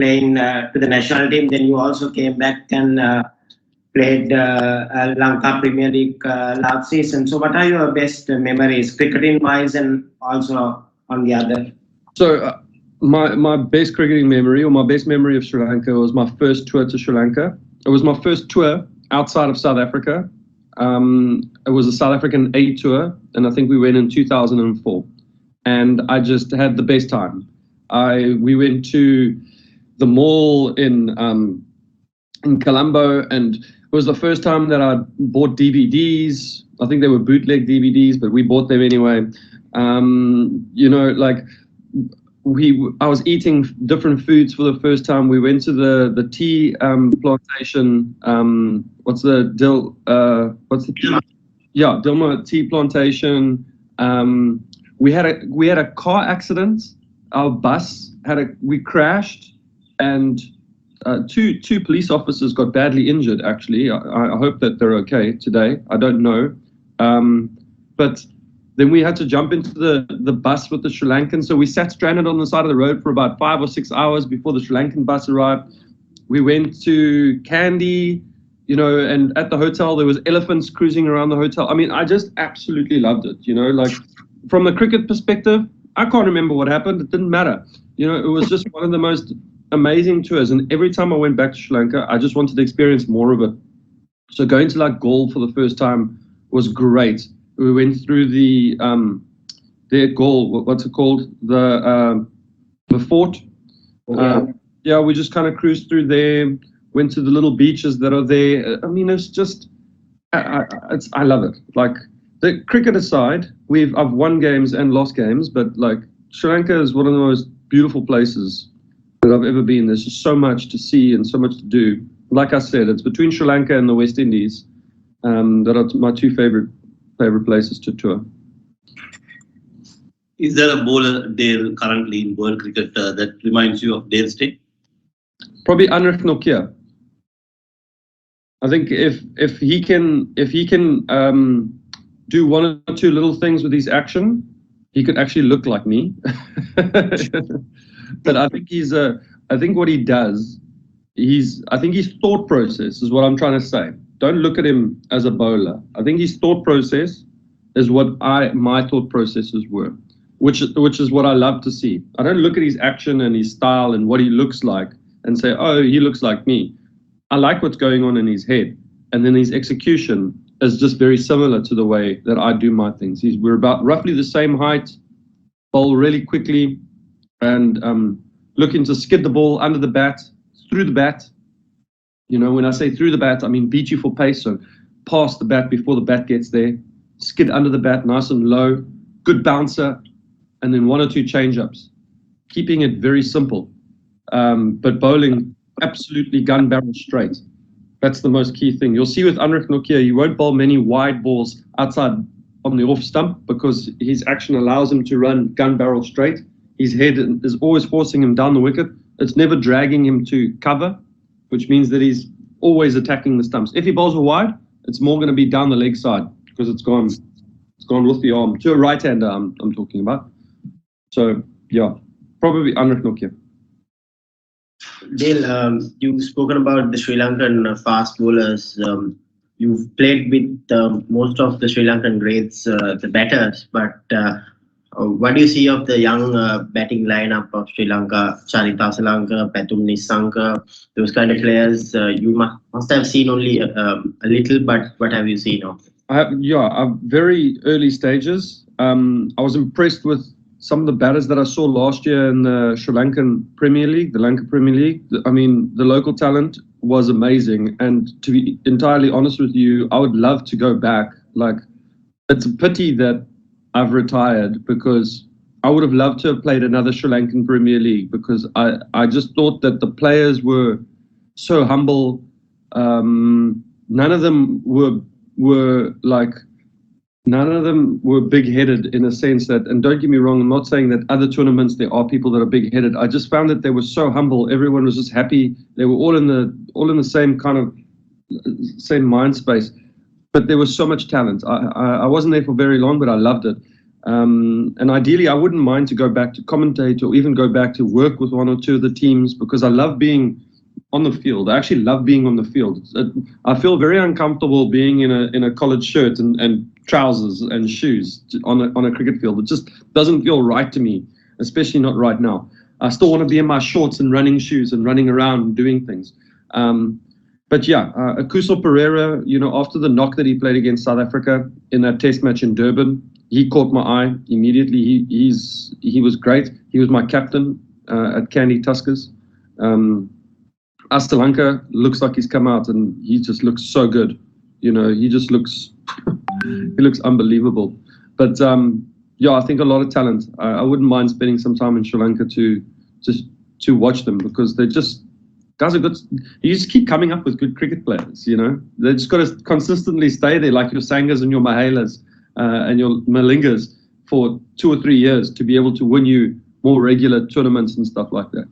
playing to the national team. Then you also came back and played Lanka Premier League last season. So what are your best memories, cricketing wise and also on the other? So my best cricketing memory, or my best memory of Sri Lanka, was my first tour to Sri Lanka. It was my first tour outside of South Africa. It was a South African A tour, and I think we went in 2004. And I just had the best time. We went to the mall in Colombo, and it was the first time that I bought DVDs. I think they were bootleg DVDs, but we bought them anyway. I was eating different foods for the first time. We went to the tea plantation. Dilmah tea plantation. We had a car accident. Our bus we crashed, and two police officers got badly injured. Actually, I hope that they're okay today. I don't know, but then we had to jump into the bus with the Sri Lankan. So we sat stranded on the side of the road for about 5 or 6 hours before the Sri Lankan bus arrived. We went to Kandy, and at the hotel there was elephants cruising around the hotel. I mean, I just absolutely loved it. Like from the cricket perspective, I can't remember what happened. It didn't matter. It was just one of the most amazing tours. And every time I went back to Sri Lanka, I just wanted to experience more of it. So going to like Galle for the first time was great. We went through their Galle, what's it called? The fort. We just kind of cruised through there, went to the little beaches that are there. I mean, it's just, I love it. Like, the cricket aside, I've won games and lost games, but like Sri Lanka is one of the most beautiful places that I've ever been. There's just so much to see and so much to do. Like I said, it's between Sri Lanka and the West Indies that are my two favorite places to tour. Is there a bowler there currently in world cricket that reminds you of Dale Steyn? Probably Anrich Nokia. I think if he can do one or two little things with his action, he could actually look like me. But I think what he does, I think his thought process is what I'm trying to say. Don't look at him as a bowler. I think his thought process is what my thought processes were, which is what I love to see. I don't look at his action and his style and what he looks like and say, oh, he looks like me. I like what's going on in his head, and then his execution is just very similar to the way that I do my things. We're about roughly the same height, bowl really quickly, and looking to skid the ball under the bat, through the bat. When I say through the bat, I mean beat you for pace, so past the bat before the bat gets there, skid under the bat nice and low, good bouncer, and then one or two change-ups. Keeping it very simple, but bowling absolutely gun barrel straight. That's the most key thing. You'll see with Anrich Nokia, he won't bowl many wide balls outside on the off stump because his action allows him to run gun barrel straight. His head is always forcing him down the wicket. It's never dragging him to cover, which means that he's always attacking the stumps. If he bowls a wide, it's more going to be down the leg side because it's gone with the arm. To a right-hander I'm talking about. So, yeah, probably Anrich Nokia. Dale, you've spoken about the Sri Lankan fast bowlers. You've played with most of the Sri Lankan greats, the batters, but what do you see of the young batting lineup of Sri Lanka, Charita Salanka, Pathum Nissanka, those kind of players? You must have seen only a little, but what have you seen of? Very early stages. I was impressed with some of the batters that I saw last year in the Sri Lankan Premier League, the Lanka Premier League. I mean, the local talent was amazing. And to be entirely honest with you, I would love to go back. Like, it's a pity that I've retired because I would have loved to have played another Sri Lankan Premier League because I just thought that the players were so humble. None of them were big-headed in a sense that, and don't get me wrong, I'm not saying that other tournaments there are people that are big-headed. I just found that they were so humble. Everyone was just happy. They were all in the same kind of same mind space. But there was so much talent. I wasn't there for very long, but I loved it. And ideally, I wouldn't mind to go back to commentate or even go back to work with one or two of the teams, because I love being on the field. I actually love being on the field. I feel very uncomfortable being in a collared shirt and trousers and shoes on a cricket field. It just doesn't feel right to me, especially not right now. I still want to be in my shorts and running shoes and running around and doing things. But yeah, Akuso Pereira, after the knock that he played against South Africa in that test match in Durban, he caught my eye immediately. He was great. He was my captain at Kandy Tuskers. Sri Lanka looks like he's come out and he just looks so good. He just looks he looks unbelievable. But yeah, I think a lot of talent. I wouldn't mind spending some time in Sri Lanka to watch them, because they're just guys are good. You just keep coming up with good cricket players. They just got to consistently stay there, like your Sangas and your Mahalas and your Malingas, for 2 or 3 years to be able to win you more regular tournaments and stuff like that.